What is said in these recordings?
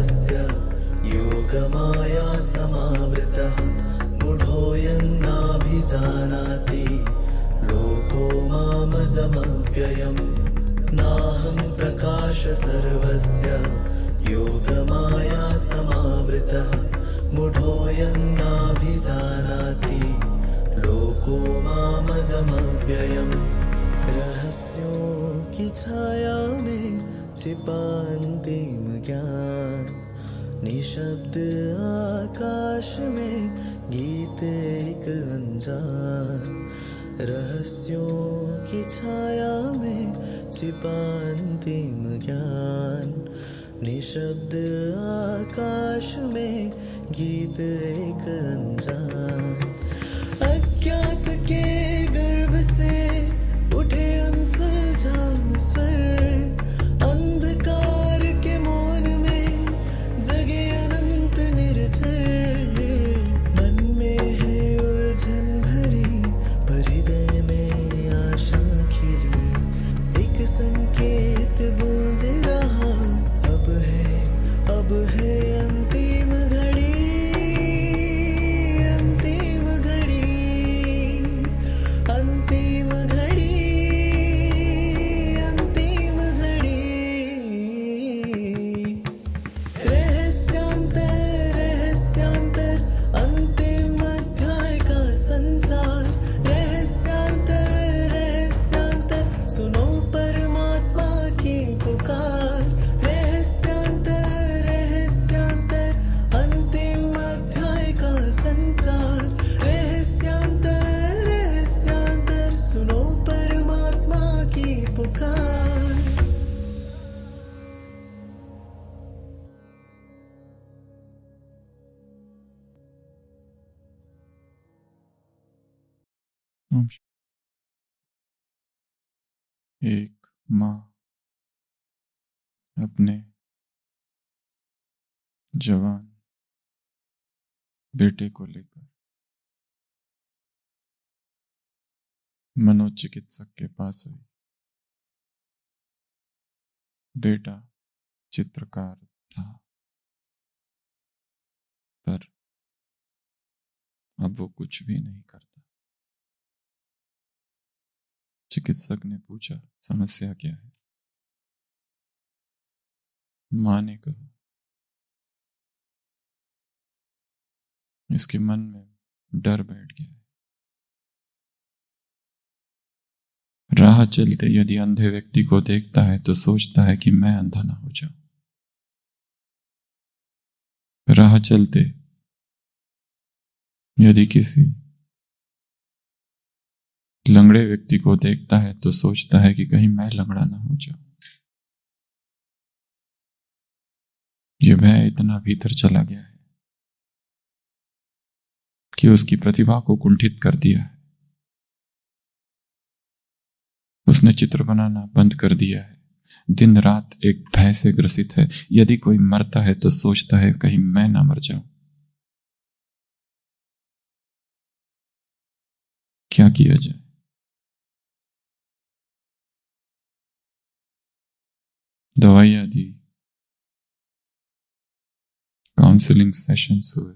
सर्वस्य योगमाया समावृतः मूढोऽयं नाभिजानाति लोको मामजमव्ययम् नाहं प्रकाश सर्वस्य योगमाया समावृतः मूढोऽयं नाभिजानाति लोको मामजमव्ययम् रहस्यों की छाया में छिपा अंतिम ज्ञान निशब्द आकाश में गीत एक अनजान रहस्यों की छाया में छिपा अंतिम ज्ञान निशब्द आकाश में गीत एक अनजान अज्ञात के गर्भ से उठे अनसुलझा स्वर अंधकार के मौन में जगे अनंत निर्झर मन में है उलझन भरी पर हृदय में आशा खिली एक संकेत गूंज रहा अब है अंतिम घड़ी अंतिम घड़ी अंतिम घड़ी अंतिम घड़ी रहस्यांतर रहस्यांतर अंतिम अध्याय का संचार रहस्यांतर रहस्यांतर सुनो परमात्मा की पुकार रहस्यांतर रहस्यांतर अंतिम अध्याय का संचार रहस्यांतर रहस्यांतर सुनो परमात्मा की पुकार एक माँ अपने जवान बेटे को लेकर मनोचिकित्सक के पास आई। बेटा चित्रकार था, पर अब वो कुछ भी नहीं करता। चिकित्सक ने पूछा, समस्या क्या है? माँ ने कहा, इसके मन में डर बैठ गया है। राह चलते यदि अंधे व्यक्ति को देखता है तो सोचता है कि मैं अंधा ना हो जाऊं। राह चलते यदि किसी लंगड़े व्यक्ति को देखता है तो सोचता है कि कहीं मैं लंगड़ा ना हो जाऊं। ये भय इतना भीतर चला गया है कि उसकी प्रतिभा को कुंठित कर दिया है। उसने चित्र बनाना बंद कर दिया है। दिन रात एक भय से ग्रसित है। यदि कोई मरता है तो सोचता है कहीं मैं ना मर जाऊं। क्या किया जाए? दवाइयां दी, काउंसलिंग सेशंस हुए,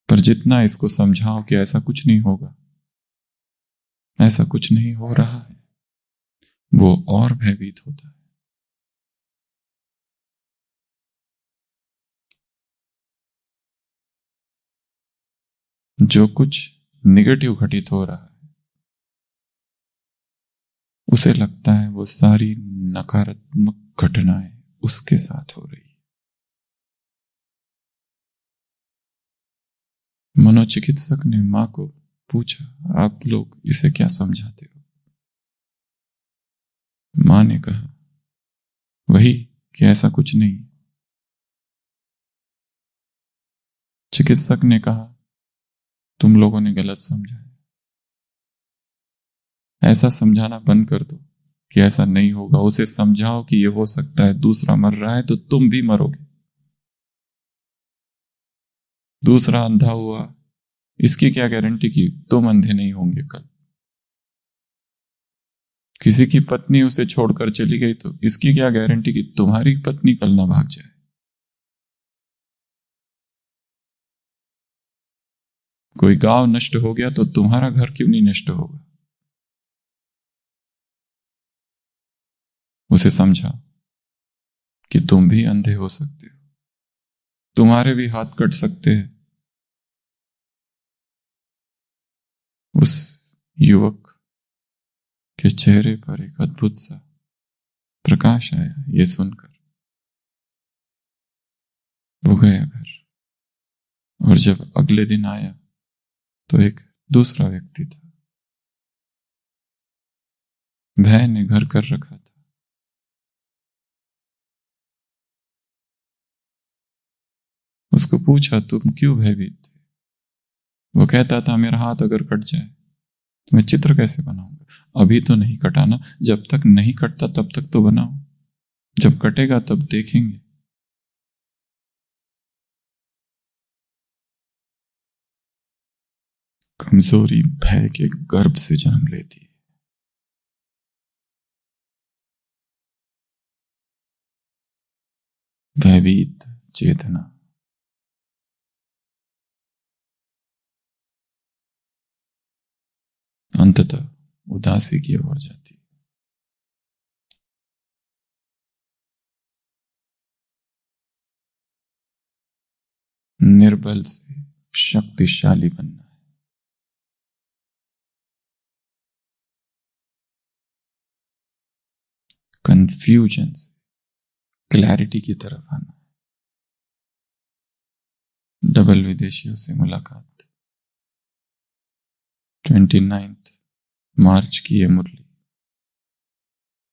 पर जितना इसको समझाओ कि ऐसा कुछ नहीं होगा, ऐसा कुछ नहीं हो रहा है, वो और भयभीत होता है। जो कुछ निगेटिव घटित हो रहा है उसे लगता है वो सारी नकारात्मक घटनाएं उसके साथ हो रही है। मनोचिकित्सक ने मां को पूछा, आप लोग इसे क्या समझाते हो? मां ने कहा, वही कि ऐसा कुछ नहीं। चिकित्सक ने कहा, तुम लोगों ने गलत समझा है। ऐसा समझाना बंद कर दो कि ऐसा नहीं होगा। उसे समझाओ कि यह हो सकता है, दूसरा मर रहा है तो तुम भी मरोगे। दूसरा अंधा हुआ, इसकी क्या गारंटी कि तुम अंधे नहीं होंगे कल? किसी की पत्नी उसे छोड़कर चली गई तो इसकी क्या गारंटी कि तुम्हारी पत्नी कल ना भाग जाए। कोई गांव नष्ट हो गया तो तुम्हारा घर क्यों नहीं नष्ट होगा। उसे समझा कि तुम भी अंधे हो सकते हो, तुम्हारे भी हाथ कट सकते हैं। उस युवक के चेहरे पर एक अद्भुत सा प्रकाश आया ये सुनकर। वो गया घर और जब अगले दिन आया तो एक दूसरा व्यक्ति था। भय ने घर कर रखा था। उसको पूछा तुम क्यों भयभीत थे। वो कहता था मेरा हाथ अगर कट जाए तो मैं चित्र कैसे बनाऊंगा। अभी तो नहीं कटाना, जब तक नहीं कटता तब तक तो बनाओ, जब कटेगा तब देखेंगे। कमजोरी भय के गर्भ से जन्म लेती है। भयभीत चेतना अंततः उदासी की ओर जाती है। निर्बल से शक्तिशाली बनना है। कंफ्यूजन से क्लैरिटी की तरफ आना है। डबल विदेशियों से मुलाकात 29 मार्च की ये मुरली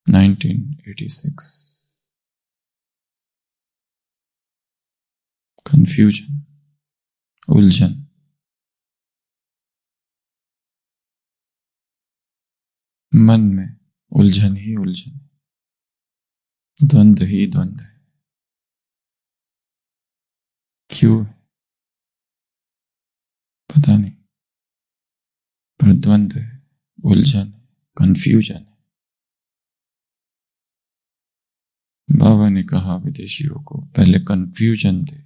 1986। कंफ्यूजन, उलझन, मन में उलझन ही उलझन, द्वंद्व ही द्वंद्व है। क्यों है पता नहीं, पर द्वंद्व है, उलझन है, कंफ्यूजन है। बाबा ने कहा विदेशियों को पहले कंफ्यूजन थे,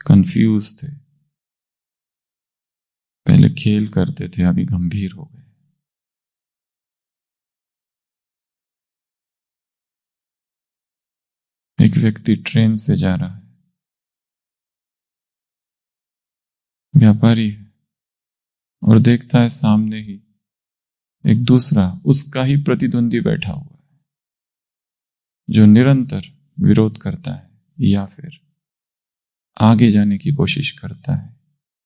कंफ्यूज थे, पहले खेल करते थे, अभी गंभीर हो गए। एक व्यक्ति ट्रेन से जा रहा है, व्यापारी है, और देखता है सामने ही एक दूसरा उसका ही प्रतिद्वंदी बैठा हुआ है जो निरंतर विरोध करता है या फिर आगे जाने की कोशिश करता है,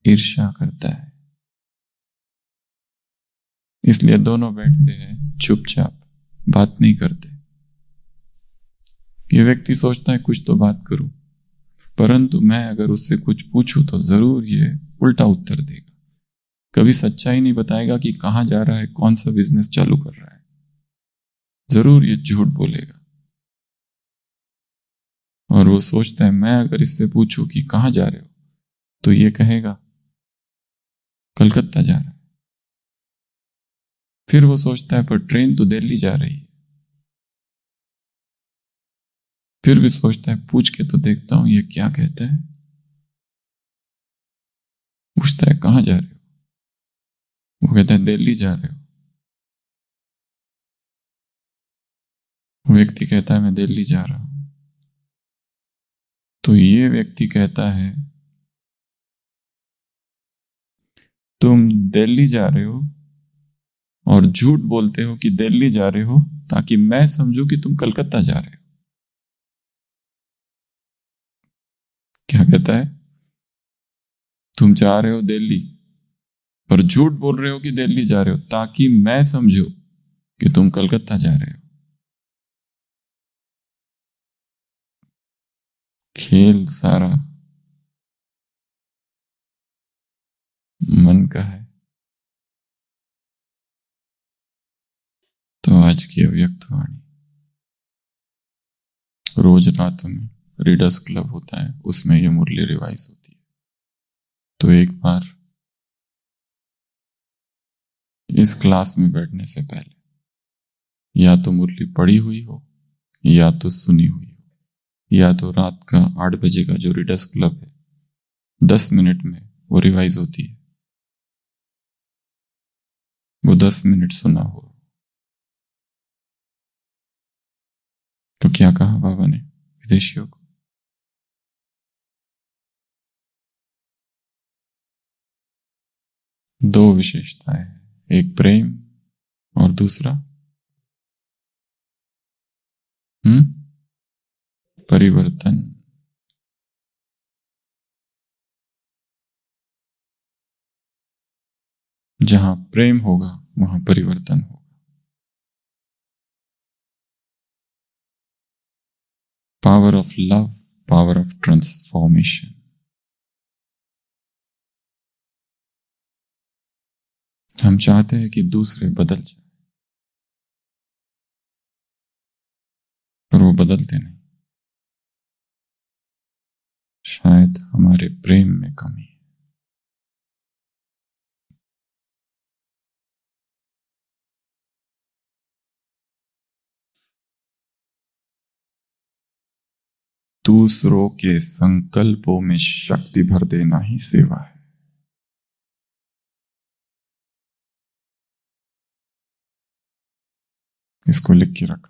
ईर्ष्या करता है। इसलिए दोनों बैठते हैं चुपचाप, बात नहीं करते। ये व्यक्ति सोचता है कुछ तो बात करूं, परंतु मैं अगर उससे कुछ पूछूं तो जरूर ये उल्टा उत्तर देगा। कभी सच्चाई नहीं बताएगा कि कहां जा रहा है, कौन सा बिजनेस चालू कर रहा है। जरूर ये झूठ बोलेगा। और वो सोचता है मैं अगर इससे पूछूं कि कहां जा रहे हो तो ये कहेगा कलकत्ता जा रहा है। फिर वो सोचता है पर ट्रेन तो दिल्ली जा रही है। फिर भी सोचता है पूछ के तो देखता हूं ये क्या कहता है। पूछता है कहां जा रहे हो, वो कहता है दिल्ली जा रहे हो। वो व्यक्ति कहता है मैं दिल्ली जा रहा हूं। तो ये व्यक्ति कहता है तुम दिल्ली जा रहे हो और झूठ बोलते हो कि दिल्ली जा रहे हो ताकि मैं समझूं कि तुम कलकत्ता जा रहे हो। क्या कहता है, तुम जा रहे हो दिल्ली पर झूठ बोल रहे हो कि दिल्ली जा रहे हो ताकि मैं समझूं कि तुम कलकत्ता जा रहे हो। खेल सारा मन का है। तो आज की अव्यक्त वाणी, रोज रात में रीडर्स क्लब होता है, उसमें ये मुरली रिवाइज होती है। तो एक बार इस क्लास में बैठने से पहले या तो मुरली पढ़ी हुई हो, या तो सुनी हुई हो, या तो रात का 8 बजे का जो रीडर्स क्लब है 10 मिनट में वो रिवाइज होती है, वो 10 मिनट सुना हो। तो क्या कहा बाबा ने विदेशियों को? दो विशेषताएं हैं, एक प्रेम और दूसरा परिवर्तन। जहां प्रेम होगा वहां परिवर्तन होगा। Power of love, power of transformation. हम चाहते हैं कि दूसरे बदल जाए, पर वो बदलते नहीं। शायद हमारे प्रेम में कमी है। दूसरों के संकल्पों में शक्ति भर देना ही सेवा है। इसको लिख के रखना।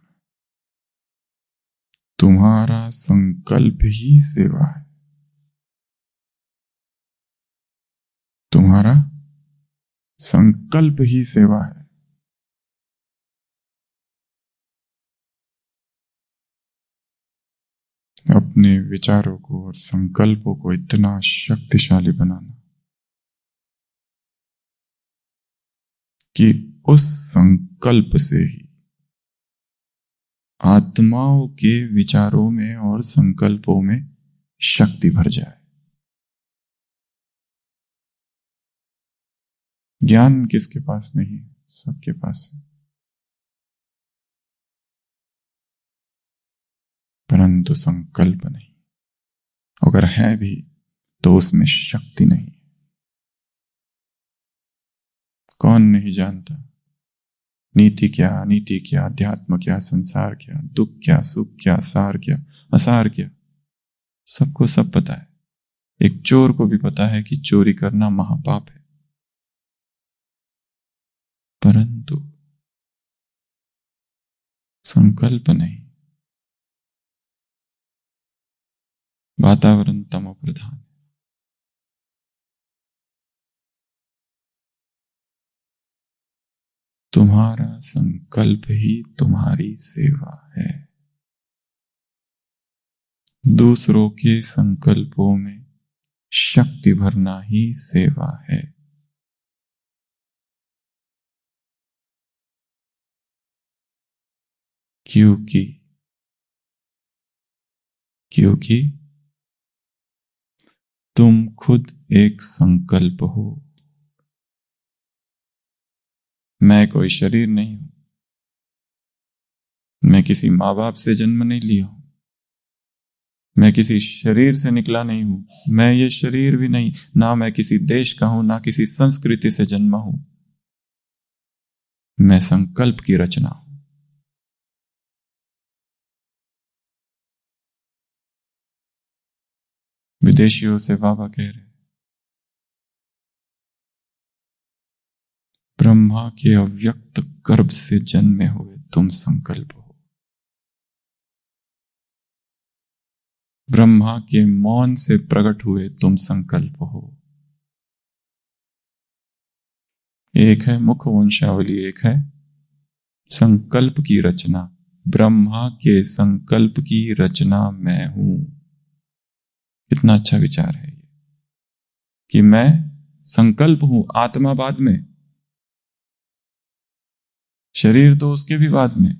तुम्हारा संकल्प ही सेवा है। तुम्हारा संकल्प ही सेवा है। अपने विचारों को और संकल्पों को इतना शक्तिशाली बनाना कि उस संकल्प से ही आत्माओं के विचारों में और संकल्पों में शक्ति भर जाए। ज्ञान किसके पास नहीं है? सबके पास है, परंतु संकल्प नहीं। अगर है भी तो उसमें शक्ति नहीं। कौन नहीं जानता नीति क्या, अनीति क्या, अध्यात्म क्या, संसार क्या, दुख क्या, सुख क्या, सार क्या, असार क्या। सबको सब पता है। एक चोर को भी पता है कि चोरी करना महापाप है, परंतु संकल्प नहीं। वातावरण तमो प्रधान। तुम्हारा संकल्प ही तुम्हारी सेवा है। दूसरों के संकल्पों में शक्ति भरना ही सेवा है। क्योंकि तुम खुद एक संकल्प हो। मैं कोई शरीर नहीं हूं। मैं किसी मां बाप से जन्म नहीं लिया हूं। मैं किसी शरीर से निकला नहीं हूं। मैं ये शरीर भी नहीं, ना मैं किसी देश का हूं, ना किसी संस्कृति से जन्मा हूं। मैं संकल्प की रचना हूं। विदेशियों से बाबा कह रहे, ब्रह्मा के अव्यक्त गर्भ से जन्मे हुए तुम संकल्प हो। ब्रह्मा के मौन से प्रकट हुए तुम संकल्प हो। एक है मुख वंशावली, एक है संकल्प की रचना। ब्रह्मा के संकल्प की रचना मैं हूं। कितना अच्छा विचार है ये कि मैं संकल्प हूं। आत्मा बाद में, शरीर तो उसके भी बाद में,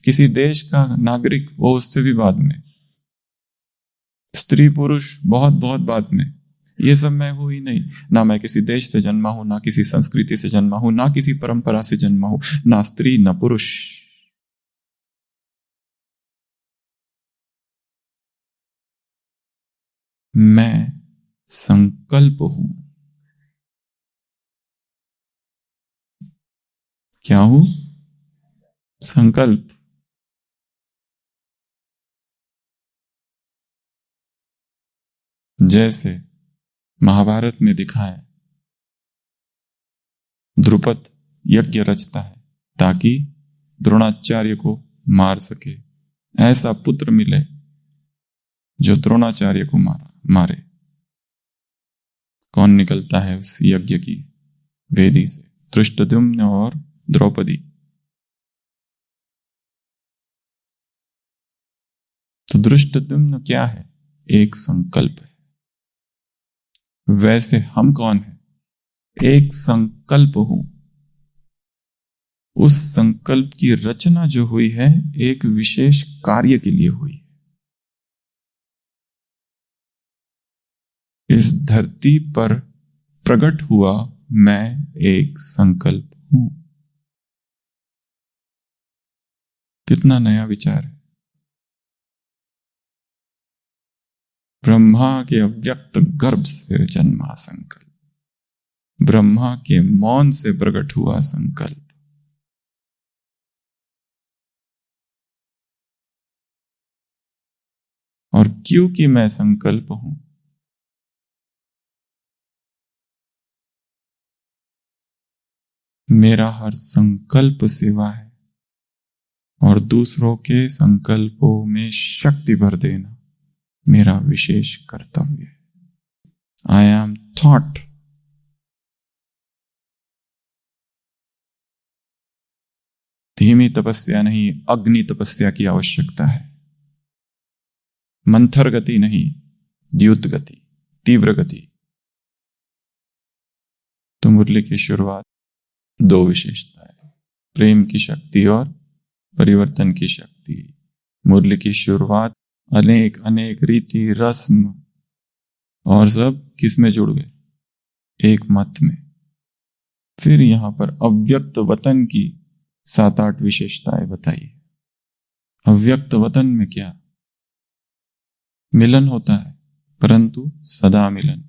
किसी देश का नागरिक वो उससे भी बाद में, स्त्री पुरुष बहुत बहुत बाद में। ये सब मैं हूं ही नहीं। ना मैं किसी देश से जन्मा हूं, ना किसी संस्कृति से जन्मा हूं, ना किसी परंपरा से जन्मा हूं, ना स्त्री ना पुरुष। मैं संकल्प हूं। क्या हूं? संकल्प जैसे महाभारत में दिखाया, द्रुपद यज्ञ रचता है ताकि द्रोणाचार्य को मार सके, ऐसा पुत्र मिले जो द्रोणाचार्य को मारे। कौन निकलता है उस यज्ञ की वेदी से? धृष्टद्युम्न और द्रौपदी। तो धृष्टद्युम्न क्या है? एक संकल्प है। वैसे हम कौन है? एक संकल्प हूं। उस संकल्प की रचना जो हुई है एक विशेष कार्य के लिए हुई है। इस धरती पर प्रकट हुआ मैं एक संकल्प हूं। कितना नया विचार है। ब्रह्मा के अव्यक्त गर्भ से जन्मा संकल्प, ब्रह्मा के मौन से प्रकट हुआ संकल्प। और क्योंकि मैं संकल्प हूं, मेरा हर संकल्प सेवा है और दूसरों के संकल्पों में शक्ति भर देना मेरा विशेष कर्तव्य है। I am thought. धीमी तपस्या नहीं, अग्नि तपस्या की आवश्यकता है। मंथर गति नहीं, द्युत गति, तीव्र गति। तो मुरली की शुरुआत दो विशेषताएं, प्रेम की शक्ति और परिवर्तन की शक्ति। मुरली की शुरुआत अनेक अनेक रीति रस्म और सब किस में जुड़ गए? एक मत में। फिर यहां पर अव्यक्त वतन की 7-8 विशेषताएं बताई। अव्यक्त वतन में क्या? मिलन होता है परंतु सदा मिलन।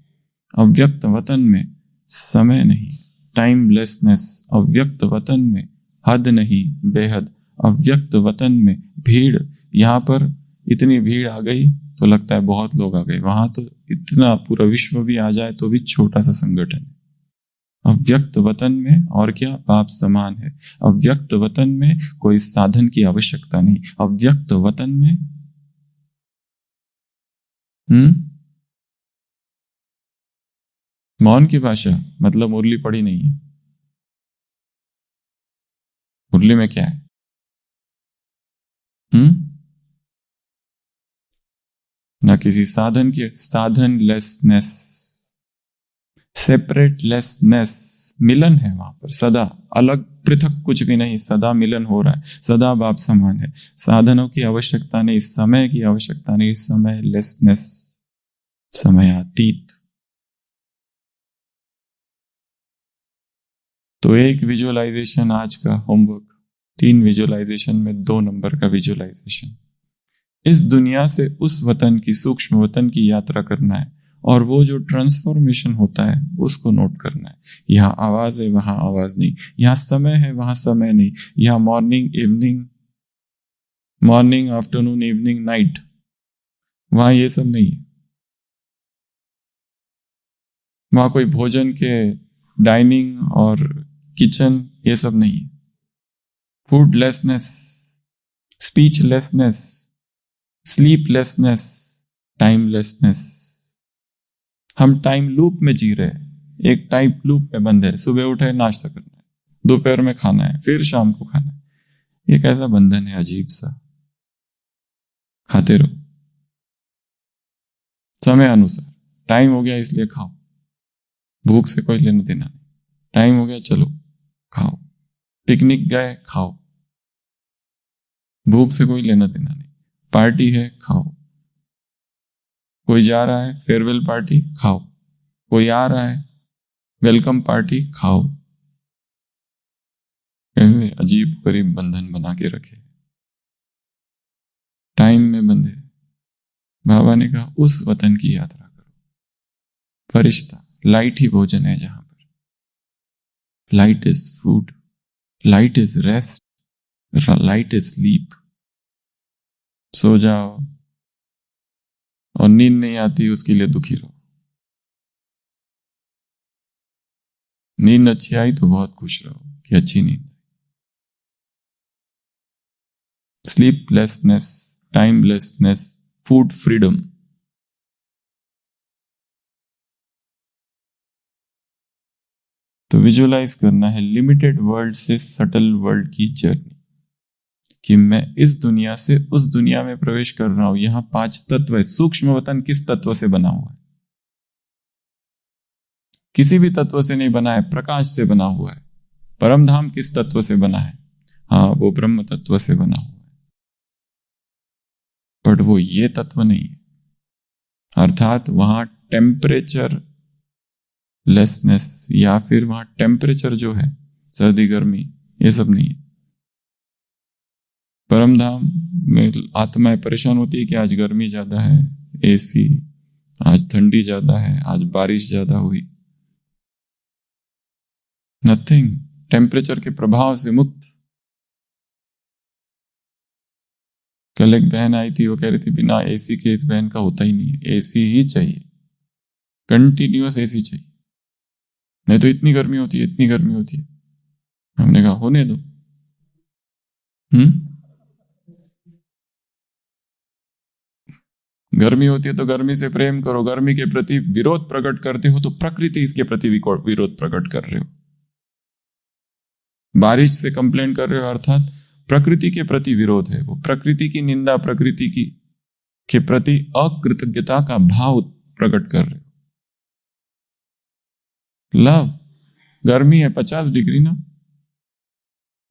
अव्यक्त वतन में समय नहीं, टाइमलेसनेस। अव्यक्त वतन में हद नहीं, बेहद। अव्यक्त वतन में भीड़, यहां पर इतनी भीड़ आ गई तो लगता है बहुत लोग आ गए, वहां तो इतना पूरा विश्व भी आ जाए तो भी छोटा सा संगठन है। अव्यक्त वतन में और क्या? बाप समान है। अव्यक्त वतन में कोई साधन की आवश्यकता नहीं। अव्यक्त वतन में मौन की भाषा मतलब मुरली पड़ी नहीं है। मुरली में क्या है? ना किसी साधन की, साधनलेसनेस, सेपरेटलेसनेस। मिलन है वहां पर सदा, अलग पृथक कुछ भी नहीं, सदा मिलन हो रहा है, सदा बाप समान है। साधनों की आवश्यकता नहीं, समय की आवश्यकता नहीं, समय लेसनेस, समयातीत। तो एक विजुअलाइजेशन आज का होमवर्क, 3 विजुअलाइजेशन में 2 नंबर का विजुअलाइजेशन। इस दुनिया से उस वतन की, सूक्ष्म वतन की यात्रा करना है और वो जो ट्रांसफॉर्मेशन होता है उसको नोट करना है। यहाँ आवाज है, वहां आवाज नहीं। यहाँ समय है, वहां समय नहीं। यहाँ morning evening, morning afternoon evening night, वहां ये सब नहीं है। वहां कोई भोजन के डाइनिंग और किचन, ये सब नहीं है। फूडलेसनेस, स्पीचलेसनेस, स्लीपलेसनेस, टाइमलेसनेस। हम टाइम लूप में जी रहे हैं, एक टाइम लूप में बंद है। सुबह उठे नाश्ता करना है, दोपहर में खाना है, फिर शाम को खाना है। ये कैसा बंधन है अजीब सा। खाते रहो समय अनुसार। टाइम हो गया इसलिए खाओ, भूख से कोई लेना देना नहीं। टाइम हो गया चलो खाओ, पिकनिक गए खाओ, भूख से कोई लेना देना नहीं। पार्टी है खाओ, कोई जा रहा है फेयरवेल पार्टी खाओ, कोई आ रहा है वेलकम पार्टी खाओ। कैसे अजीब गरीब बंधन बना के रखे, टाइम में बंधे। बाबा ने कहा उस वतन की यात्रा करो। फरिश्ता, लाइट ही भोजन है जहां पर। Light is food, light is rest, light is sleep. सो जाओ, और नींद नहीं आती उसके लिए दुखी रहो। नींद अच्छी आई तो बहुत खुश रहो कि अच्छी नींद। Sleeplessness, timelessness, food freedom. तो विजुअलाइज करना है लिमिटेड वर्ल्ड से सटल वर्ल्ड की जर्नी, कि मैं इस दुनिया से उस दुनिया में प्रवेश कर रहा हूं। यहां 5 तत्व है। सूक्ष्म वतन किस तत्व से बना हुआ है? किसी भी तत्व से नहीं बना है, प्रकाश से बना हुआ है। परम धाम किस तत्व से बना है? हाँ, वो ब्रह्म तत्व से बना हुआ है। बट वो ये तत्व नहीं है, अर्थात वहां टेम्परेचर लेसनेस या फिर वहां टेम्परेचर जो है, सर्दी गर्मी, ये सब नहीं है। परम धाम में आत्माएं परेशान होती है कि आज गर्मी ज्यादा है, एसी, आज ठंडी ज्यादा है, आज बारिश ज्यादा हुई। नथिंग, टेम्परेचर के प्रभाव से मुक्त। कल एक बहन आई थी, वो कह रही थी बिना एसी के इस बहन का होता ही नहीं है, एसी ही चाहिए, कंटिन्यूअस एसी चाहिए, नहीं तो इतनी गर्मी होती है, इतनी गर्मी होती है। हमने कहा होने दो। गर्मी होती है तो गर्मी से प्रेम करो। गर्मी के प्रति विरोध प्रकट करते हो तो प्रकृति इसके प्रति विरोध प्रकट कर रहे हो। बारिश से कंप्लेन कर रहे हो अर्थात प्रकृति के प्रति विरोध है, वो प्रकृति की निंदा, प्रकृति की के प्रति अकृतज्ञता का भाव प्रकट कर रहे हो। लव, गर्मी है 50 डिग्री ना,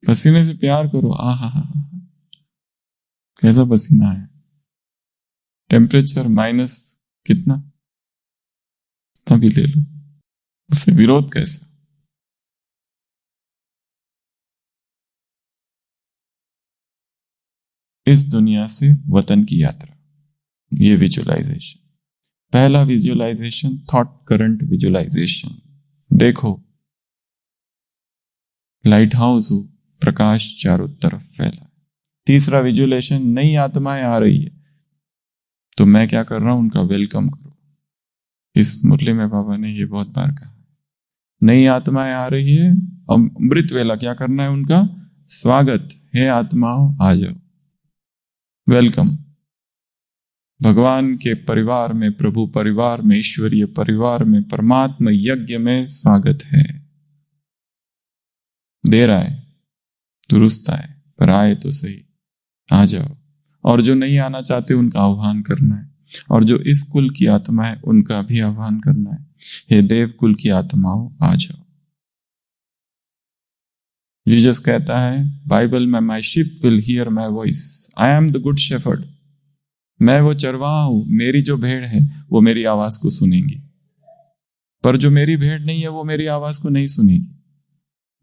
पसीने से प्यार करो। आहा, कैसा पसीना है। टेम्परेचर माइनस कितना, तभी ले लो, उससे विरोध कैसा। इस दुनिया से वतन की यात्रा, ये विजुअलाइजेशन। पहला विजुअलाइजेशन थॉट करंट विजुअलाइजेशन। देखो लाइट हाउस हो, प्रकाश चारों तरफ फैला। तीसरा विजुअलाइजेशन, नई आत्माएं आ रही है तो मैं क्या कर रहा हूं, उनका वेलकम करो। इस मुरली में बाबा ने ये बहुत बार कहा, नई आत्माएं आ रही है, अमृत वेला क्या करना है, उनका स्वागत है। आत्माओं आ जाओ, वेलकम। भगवान के परिवार में, प्रभु परिवार में, ईश्वरीय परिवार में, परमात्मा यज्ञ में स्वागत है। देर आए दुरुस्त आए, पर आए तो सही, आ जाओ। और जो नहीं आना चाहते उनका आह्वान करना है, और जो इस कुल की आत्मा है उनका भी आह्वान करना है। हे देव कुल की आत्माओं आ जाओ। जीसस कहता है बाइबल में, my sheep will hear my voice, I am the good shepherd. मैं वो चरवाहा हूं, मेरी जो भेड़ है वो मेरी आवाज को सुनेंगी, पर जो मेरी भेड़ नहीं है वो मेरी आवाज को नहीं सुनेगी।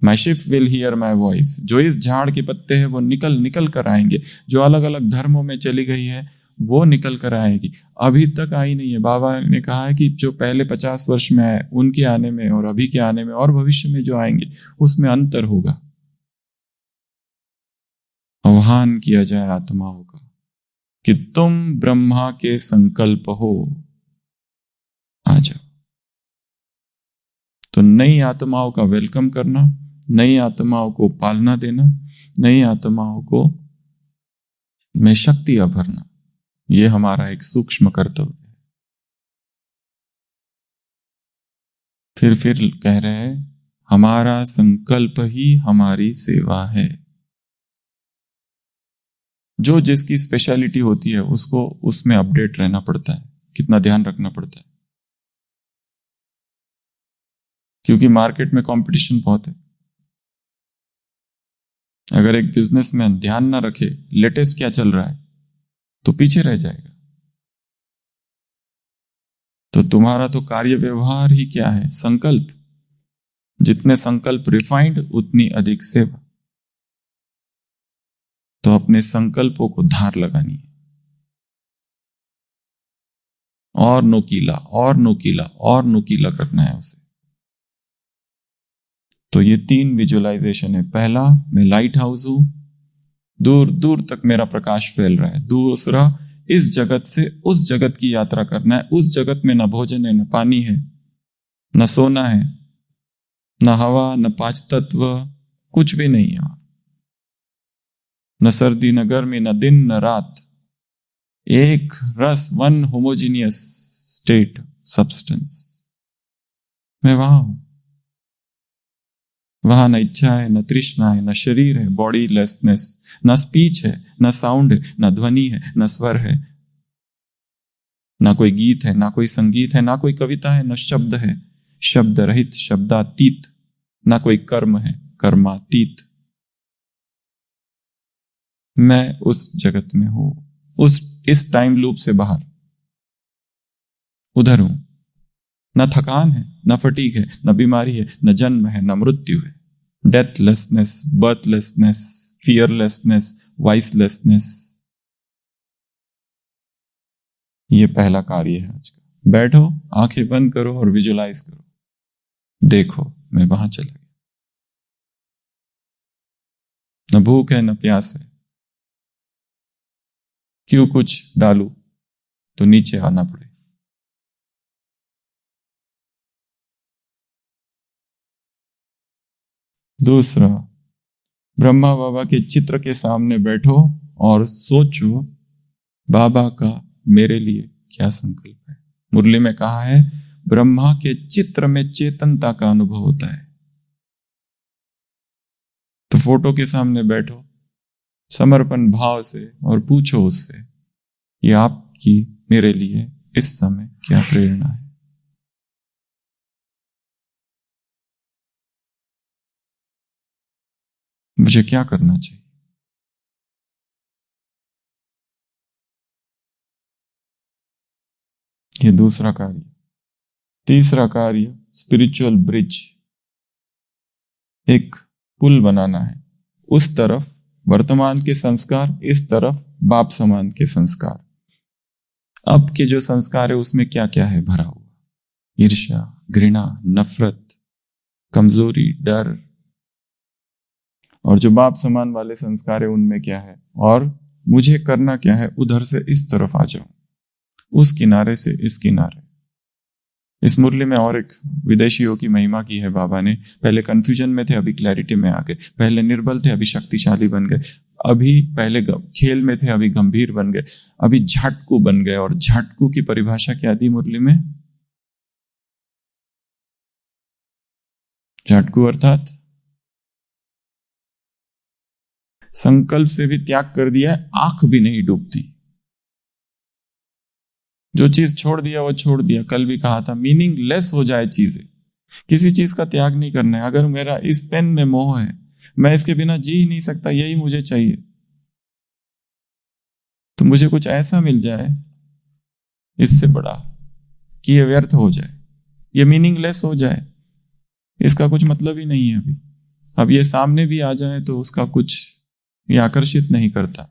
My sheep will hear my voice. जो इस झाड़ के पत्ते हैं वो निकल कर आएंगे, जो अलग अलग धर्मों में चली गई है वो निकल कर आएगी, अभी तक आई नहीं है। बाबा ने कहा है कि जो पहले 50 वर्ष में आए उनके आने में और अभी के आने में और भविष्य में जो आएंगे उसमें अंतर होगा। आह्वान किया जाए आत्माओं का कि तुम ब्रह्मा के संकल्प हो, आ जाओ। तो नई आत्माओं का वेलकम करना, नई आत्माओं को पालना देना, नई आत्माओं को में शक्तियां भरना, यह हमारा एक सूक्ष्म कर्तव्य है। फिर कह रहे हैं हमारा संकल्प ही हमारी सेवा है। जो जिसकी स्पेशलिटी होती है उसको उसमें अपडेट रहना पड़ता है, कितना ध्यान रखना पड़ता है, क्योंकि मार्केट में कंपटीशन बहुत है। अगर एक बिजनेसमैन ध्यान ना रखे लेटेस्ट क्या चल रहा है तो पीछे रह जाएगा। तो तुम्हारा तो कार्य व्यवहार ही क्या है, संकल्प। जितने संकल्प रिफाइंड उतनी अधिक सेवा। तो अपने संकल्पों को धार लगानी है, और नोकीला और नोकीला और नोकीला करना है उसे। तो ये 3 विजुअलाइजेशन है। पहला, मैं लाइट हाउस हूं, दूर दूर तक मेरा प्रकाश फैल रहा है। दूसरा, इस जगत से उस जगत की यात्रा करना है। उस जगत में न भोजन है, न पानी है, न सोना है, न हवा, न पांच तत्व, कुछ भी नहीं है। न सर्दी, न गर्मी, न दिन, न रात, एक रस, वन होमोजीनियस स्टेट सब्सटेंस। मैं वहां हूं। वहां न इच्छा है, न तृष्णा है, न शरीर है, बॉडी लेसनेस, न स्पीच है, न साउंड है, न ध्वनि है, न स्वर है, ना कोई गीत है, ना कोई संगीत है, ना कोई कविता है, न शब्द है, शब्द रहित, शब्दातीत, ना कोई कर्म है, कर्मातीत। मैं उस जगत में हूं, इस टाइम लूप से बाहर, उधर हूं। न थकान है, न फटीग है, न बीमारी है, न जन्म है, न मृत्यु है। डेथलेसनेस, बर्थलेसनेस, फियरलेसनेस, वाइसलेसनेस। ये पहला कार्य है आज का। बैठो, आंखें बंद करो और विजुलाइज करो। देखो, मैं वहां चला गया। न भूख है, न प्यास है। क्यों कुछ डालू तो नीचे आना पड़े। दूसरा, ब्रह्मा बाबा के चित्र के सामने बैठो और सोचो बाबा का मेरे लिए क्या संकल्प है। मुरली में कहा है, ब्रह्मा के चित्र में चेतनता का अनुभव होता है। तो फोटो के सामने बैठो समर्पण भाव से और पूछो उससे, ये आपकी मेरे लिए इस समय क्या प्रेरणा है। मुझे क्या करना चाहिए। ये दूसरा कार्य। तीसरा कार्य, स्पिरिचुअल ब्रिज, एक पुल बनाना है। उस तरफ वर्तमान के संस्कार, इस तरफ बाप समान के संस्कार। अब के जो संस्कार है उसमें क्या क्या है भरा हुआ, ईर्ष्या, घृणा, नफरत, कमजोरी, डर। और जो बाप समान वाले संस्कार है उनमें क्या है, और मुझे करना क्या है, उधर से इस तरफ आ जाऊं, उस किनारे से इस किनारे। इस मुरली में और एक विदेशियों की महिमा की है बाबा ने। पहले कंफ्यूजन में थे, अभी क्लैरिटी में आ गए। पहले निर्बल थे, अभी शक्तिशाली बन गए। अभी पहले खेल में थे, अभी गंभीर बन गए। अभी झटकू बन गए। और झटकू की परिभाषा क्या दी मुरली में? झटकू अर्थात संकल्प से भी त्याग कर दिया है, आंख भी नहीं डूबती। जो चीज छोड़ दिया वो छोड़ दिया। कल भी कहा था, मीनिंगलेस हो जाए चीजें। किसी चीज का त्याग नहीं करना है। अगर मेरा इस पेन में मोह है, मैं इसके बिना जी ही नहीं सकता, यही मुझे चाहिए, तो मुझे कुछ ऐसा मिल जाए इससे बड़ा कि ये व्यर्थ हो जाए, ये मीनिंगलेस हो जाए, इसका कुछ मतलब ही नहीं है अभी। अब ये सामने भी आ जाए तो उसका कुछ ये आकर्षित नहीं करता।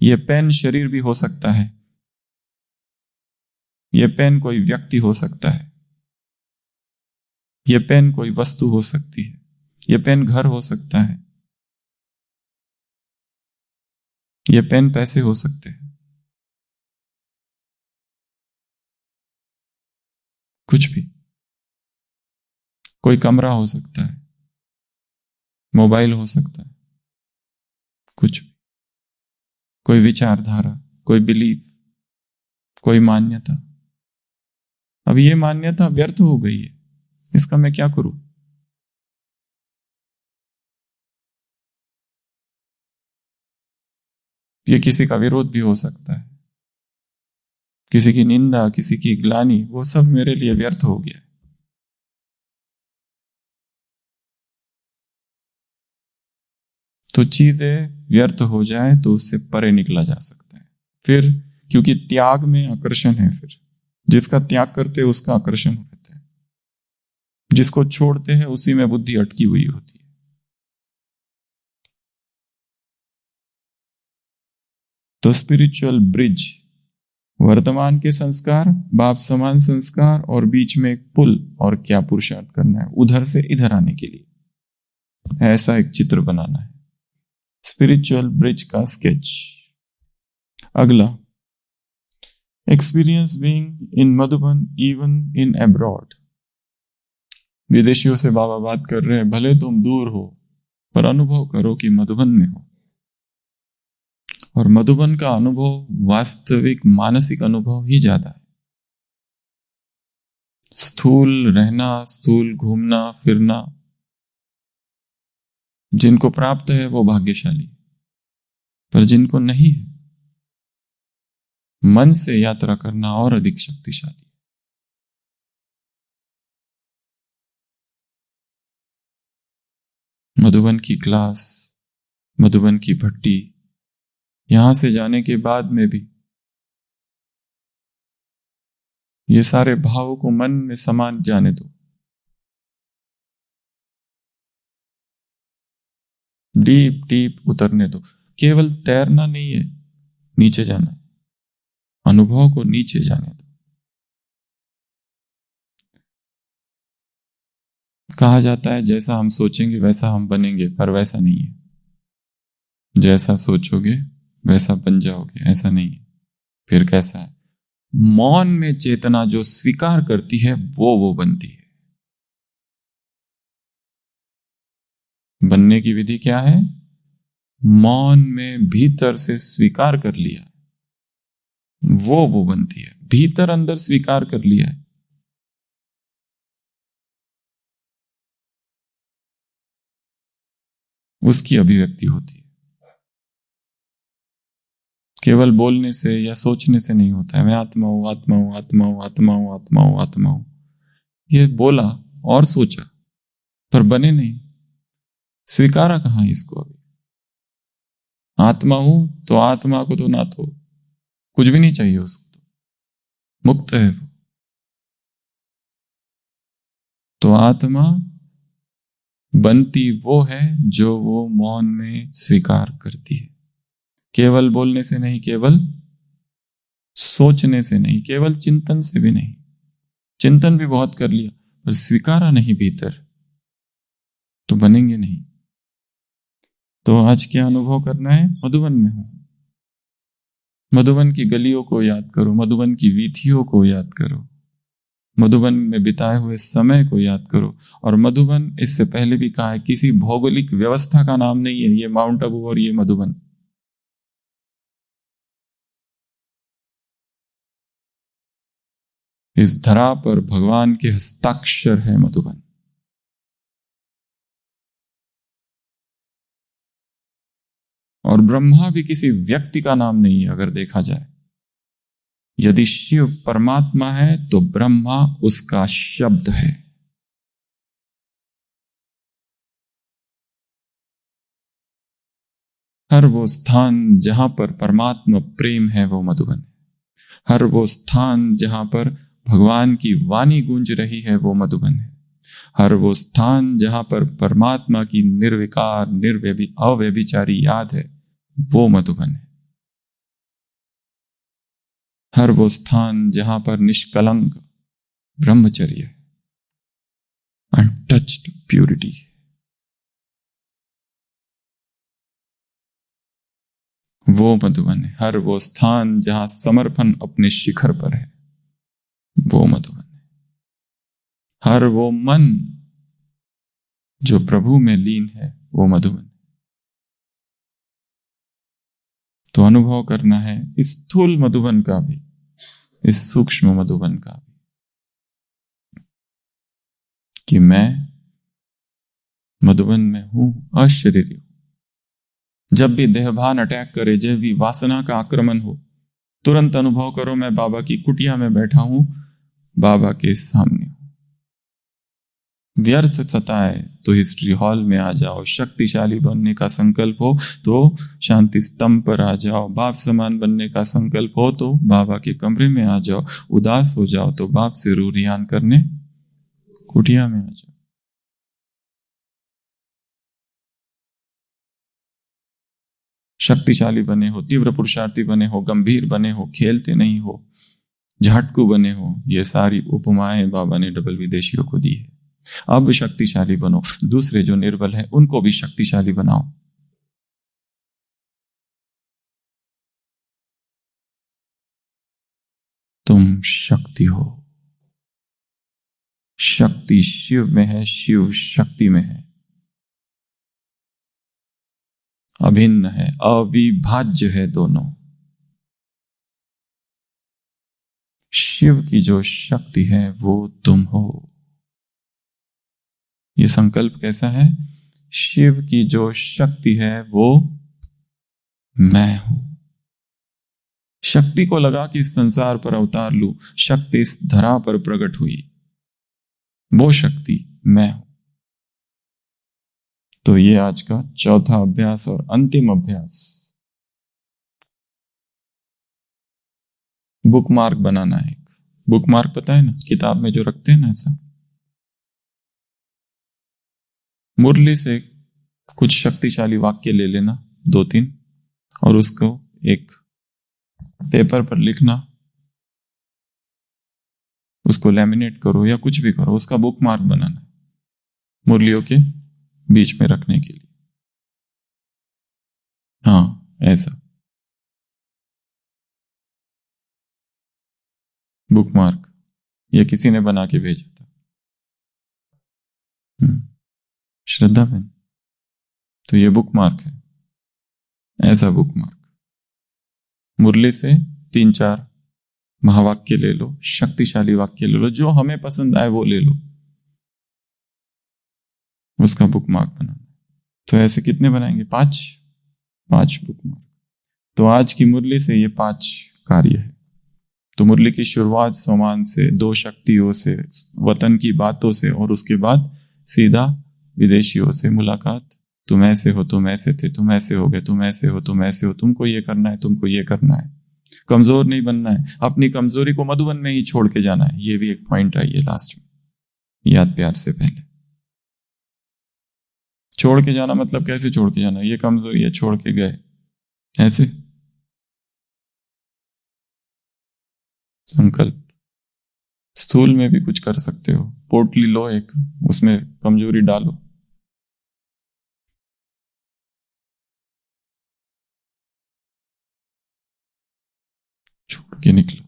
ये पेन शरीर भी हो सकता है, ये पेन कोई व्यक्ति हो सकता है, ये पेन कोई वस्तु हो सकती है, ये पेन घर हो सकता है, ये पेन पैसे हो सकते हैं, कुछ भी। कोई कमरा हो सकता है, मोबाइल हो सकता है, कुछ भी। कोई विचारधारा, कोई बिलीफ, कोई मान्यता। अब ये मान्यता व्यर्थ हो गई है, इसका मैं क्या करूं? ये किसी का विरोध भी हो सकता है, किसी की निंदा, किसी की ग्लानि, वो सब मेरे लिए व्यर्थ हो गया। तो चीजें व्यर्थ हो जाए तो उससे परे निकला जा सकता है। फिर क्योंकि त्याग में आकर्षण है, फिर जिसका त्याग करते हैं उसका आकर्षण रहता है, जिसको छोड़ते हैं उसी में बुद्धि अटकी हुई होती है। तो स्पिरिचुअल ब्रिज, वर्तमान के संस्कार, बाप समान संस्कार, और बीच में एक पुल। और क्या पुरुषार्थ करना है? उधर से इधर आने के लिए ऐसा एक चित्र बनाना है। स्पिरिचुअल ब्रिज का स्केच। अगला, experience being in Madhuban even in abroad. विदेशियों से बाबा बात कर रहे हैं, भले तुम दूर हो पर अनुभव करो कि मधुबन में हो। और मधुबन का अनुभव वास्तविक मानसिक अनुभव ही ज्यादा है। स्थूल रहना, स्थूल घूमना फिरना जिनको प्राप्त है वो भाग्यशाली, पर जिनको नहीं है, मन से यात्रा करना और अधिक शक्तिशाली। मधुबन की क्लास, मधुबन की भट्टी, यहां से जाने के बाद में भी ये सारे भावों को मन में समा जाने दो। डीप डीप उतरने दो। केवल तैरना नहीं है, नीचे जाना है, अनुभव को नीचे जाने दो। कहा जाता है जैसा हम सोचेंगे वैसा हम बनेंगे, पर वैसा नहीं है। जैसा सोचोगे वैसा बन जाओगे, ऐसा नहीं है। फिर कैसा है? मौन में चेतना जो स्वीकार करती है वो बनती है। बनने की विधि क्या है? मौन में भीतर से स्वीकार कर लिया, वो बनती है। भीतर अंदर स्वीकार कर लिया है, उसकी अभिव्यक्ति होती है। केवल बोलने से या सोचने से नहीं होता है। मैं आत्मा हूं, आत्मा हूं, आत्मा हूं, आत्मा हूं, आत्मा हूं, आत्मा हूं। ये बोला और सोचा पर बने नहीं, स्वीकारा कहां इसको? अभी आत्मा हूं तो आत्मा को तो ना तो कुछ भी नहीं चाहिए उसको, तो मुक्त है वो। तो आत्मा बनती वो है जो वो मौन में स्वीकार करती है। केवल बोलने से नहीं, केवल सोचने से नहीं, केवल चिंतन से भी नहीं। चिंतन भी बहुत कर लिया पर स्वीकारा नहीं भीतर, तो बनेंगे नहीं। तो आज क्या अनुभव करना है? मधुबन में हूं। मधुबन की गलियों को याद करो, मधुबन की वीथियों को याद करो, मधुबन में बिताए हुए समय को याद करो। और मधुबन, इससे पहले भी कहा है, किसी भौगोलिक व्यवस्था का नाम नहीं है। ये माउंट आबू और ये मधुबन, इस धरा पर भगवान के हस्ताक्षर है मधुबन। और ब्रह्मा भी किसी व्यक्ति का नाम नहीं है। अगर देखा जाए, यदि शिव परमात्मा है तो ब्रह्मा उसका शब्द है। हर वो स्थान जहां पर परमात्मा प्रेम है वो मधुबन है। हर वो स्थान जहां पर भगवान की वाणी गूंज रही है वो मधुबन है। हर वो स्थान जहां पर परमात्मा की निर्विकार अव्यभिचारी याद है वो मधुबन है। हर वो स्थान जहां पर निष्कलंक ब्रह्मचर्य है, अनटच्ड प्यूरिटी है, वो मधुबन है। हर वो स्थान जहां समर्पण अपने शिखर पर है वो मधुबन है। हर वो मन जो प्रभु में लीन है वो मधुबन है। तो अनुभव करना है इस स्थूल मधुबन का भी, इस सूक्ष्म मधुबन का भी, कि मैं मधुबन में हूं, अशरीरी हूं। जब भी देहभान अटैक करे, जब भी वासना का आक्रमण हो, तुरंत अनुभव करो मैं बाबा की कुटिया में बैठा हूं, बाबा के सामने हूं। व्यर्थ सताए तो हिस्ट्री हॉल में आ जाओ। शक्तिशाली बनने का संकल्प हो तो शांति स्तंभ पर आ जाओ। बाप समान बनने का संकल्प हो तो बाबा के कमरे में आ जाओ। उदास हो जाओ तो बाप से रूरियान करने कुटिया में आ जाओ। शक्तिशाली बने हो, तीव्र पुरुषार्थी बने हो, गंभीर बने हो, खेलते नहीं हो, झटकू बने हो, ये सारी उपमाएं बाबा ने डबल विदेशियों को दी है। अब शक्तिशाली बनो, दूसरे जो निर्बल है उनको भी शक्तिशाली बनाओ। तुम शक्ति हो। शक्ति शिव में है, शिव शक्ति में है, अभिन्न है, अविभाज्य है दोनों। शिव की जो शक्ति है वो तुम हो। ये संकल्प कैसा है? शिव की जो शक्ति है वो मैं हूं। शक्ति को लगा कि इस संसार पर अवतार लूं, शक्ति इस धरा पर प्रकट हुई, वो शक्ति मैं हूं। तो ये आज का चौथा अभ्यास और अंतिम अभ्यास, बुकमार्क बनाना है। बुकमार्क पता है ना, किताब में जो रखते हैं ना, ऐसा मुरली से कुछ शक्तिशाली वाक्य ले लेना, 2-3, और उसको एक पेपर पर लिखना, उसको लैमिनेट करो या कुछ भी करो, उसका बुकमार्क बनाना मुरलियों के बीच में रखने के लिए। हाँ, ऐसा बुकमार्क ये किसी ने बना के भेजा था, श्रद्धा बहन। तो ये बुकमार्क है, ऐसा बुकमार्क। मुरली से 3-4 महावाक्य ले लो, शक्तिशाली वाक्य ले लो, जो हमें पसंद आए वो ले लो, उसका बुकमार्क बनाना। तो ऐसे कितने बनाएंगे? 5 बुकमार्क। तो आज की मुरली से ये 5 कार्य है। तो मुरली की शुरुआत सोमान से, 2 शक्तियों से, वतन की बातों से, और उसके बाद सीधा विदेशियों से मुलाकात। तुम ऐसे हो, तुम ऐसे थे, तुम ऐसे हो गए, तुम ऐसे हो, तुम ऐसे हो, तुमको ये करना है, तुमको ये करना है। कमजोर नहीं बनना है, अपनी कमजोरी को मधुबन में ही छोड़ के जाना है। ये भी एक पॉइंट आई है लास्ट में, याद प्यार से पहले। छोड़ के जाना मतलब कैसे छोड़ के जाना? ये कमजोरी है, छोड़ के गए, ऐसे संकल्प। स्थूल में भी कुछ कर सकते हो, पोटली लो एक, उसमें कमजोरी डालो, छोड़ के निकलो।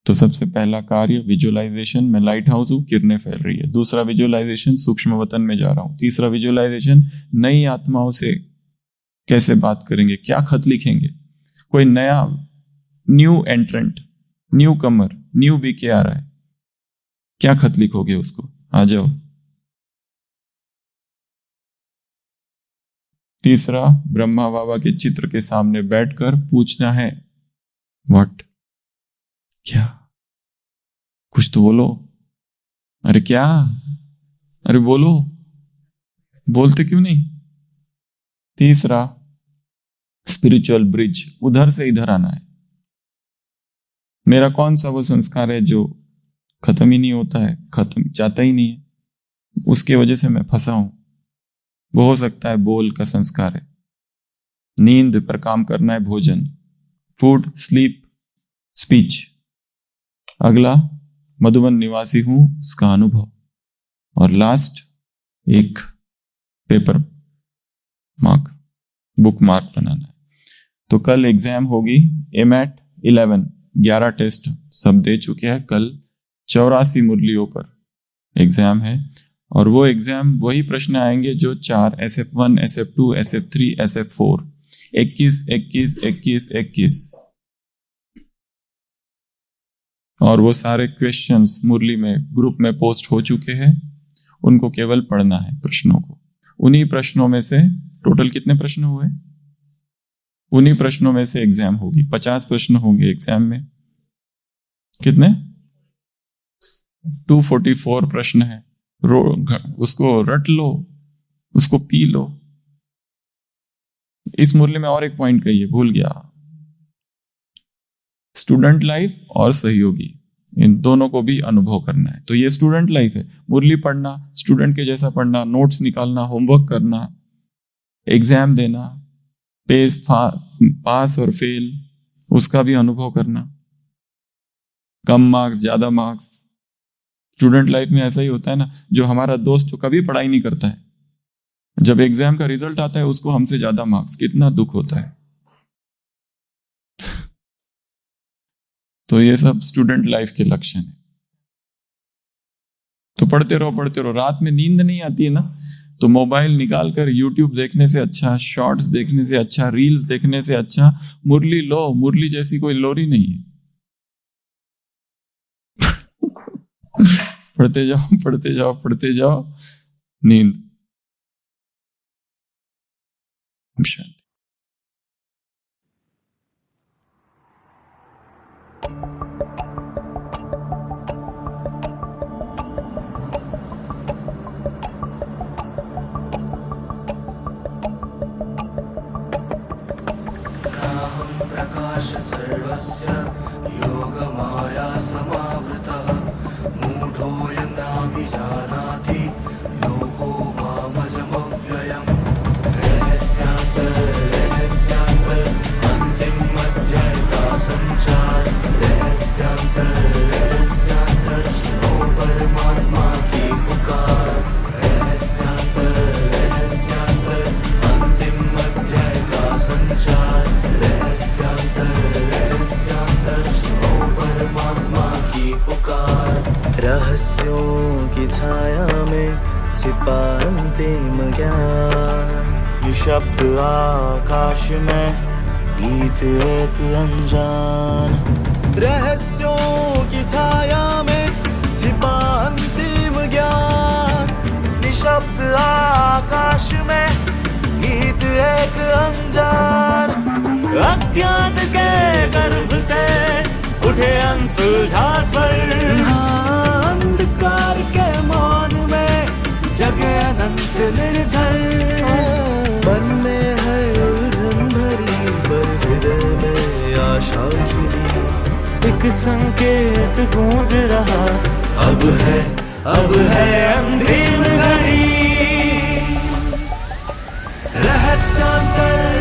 तो सबसे पहला कार्य विजुअलाइजेशन, मैं लाइट हाउस हूं, किरणें फैल रही है। दूसरा विजुअलाइजेशन, सूक्ष्म वतन में जा रहा हूं। तीसरा विजुअलाइजेशन, नई आत्माओं से कैसे बात करेंगे, क्या खत लिखेंगे। कोई नया न्यू एंट्रेंट, न्यू कमर, न्यू बीके आ रहा है, क्या खत लिखोगे उसको? आ जाओ। तीसरा, ब्रह्मा बाबा के चित्र के सामने बैठकर पूछना है, व्हाट, क्या, कुछ तो बोलो। अरे क्या, अरे बोलो, बोलते क्यों नहीं? तीसरा, स्पिरिचुअल ब्रिज, उधर से इधर आना है। मेरा कौन सा वो संस्कार है जो खत्म ही नहीं होता है, खत्म जाता ही नहीं है, उसके वजह से मैं फंसा हूं। वो हो सकता है बोल का संस्कार है, नींद पर काम करना है, भोजन, फूड, स्लीप, स्पीच। अगला, मधुबन निवासी हूं, उसका अनुभव। और लास्ट, एक पेपर मार्क, बुक मार्क बनाना है। तो कल एग्जाम होगी, एमएट 11 टेस्ट सब दे चुके हैं। कल 84 मुरलियों पर एग्जाम है, और वो एग्जाम वही प्रश्न आएंगे जो 4 SF1, SF2, SF3, SF4, 21, 21, 21, 21। और वो सारे क्वेश्चंस मुरली में ग्रुप में पोस्ट हो चुके हैं, उनको केवल पढ़ना है प्रश्नों को। उन्हीं प्रश्नों में से टोटल कितने प्रश्न हुए? उन्हीं प्रश्नों में से एग्जाम होगी। 50 प्रश्न होंगे एग्जाम में। कितने? 244 प्रश्न है। उसको रट लो, उसको पी लो। इस मुरली में और एक पॉइंट कहिए, भूल गया। स्टूडेंट लाइफ और सहयोगी, इन दोनों को भी अनुभव करना है। तो ये स्टूडेंट लाइफ है, मुरली पढ़ना, स्टूडेंट के जैसा पढ़ना, नोट्स निकालना, होमवर्क करना, एग्जाम देना, पास और फेल, उसका भी अनुभव करना, कम मार्क्स, ज्यादा मार्क्स। स्टूडेंट लाइफ में ऐसा ही होता है ना, जो हमारा दोस्त जो कभी पढ़ाई नहीं करता है, जब एग्जाम का रिजल्ट आता है उसको हमसे ज्यादा मार्क्स, कितना दुख होता है। तो ये सब स्टूडेंट लाइफ के लक्षण है। तो पढ़ते रहो। रात में नींद नहीं आती है ना, तो मोबाइल निकाल कर यूट्यूब देखने से अच्छा, शॉर्ट्स देखने से अच्छा, रील्स देखने से अच्छा मुरली लो। मुरली जैसी कोई लोरी नहीं है। पढ़ते जाओ, नींद। शांति। प्रकाश सर्वस्य योगमाया समावृतः मूढोऽयं नाभिजानाति लोको मामजमव्ययम् रहस्यान्तर अन्तिमध्याय का संचार रहस्यांतर सुनो परमात्मा की पुकार रहस्यांतर अंतिम अध्याय का संचार रहस्यों की छाया में छिपा अंतिम ज्ञान। निशब्द आकाश में गीत एक अनजान। रहस्यों की छाया में छिपा अंतिम ज्ञान। निशब्द आकाश में गीत एक अनजान। अज्ञात के गर्भ से उठे अनसुलझा स्वर। अंधकार के मौन में जगे अनंत निर्झर। मन में है उलझन भरी पर हृदय में आशा खिली। एक संकेत गूंज रहा, अब है अंतिम घड़ी। रहस्यांतर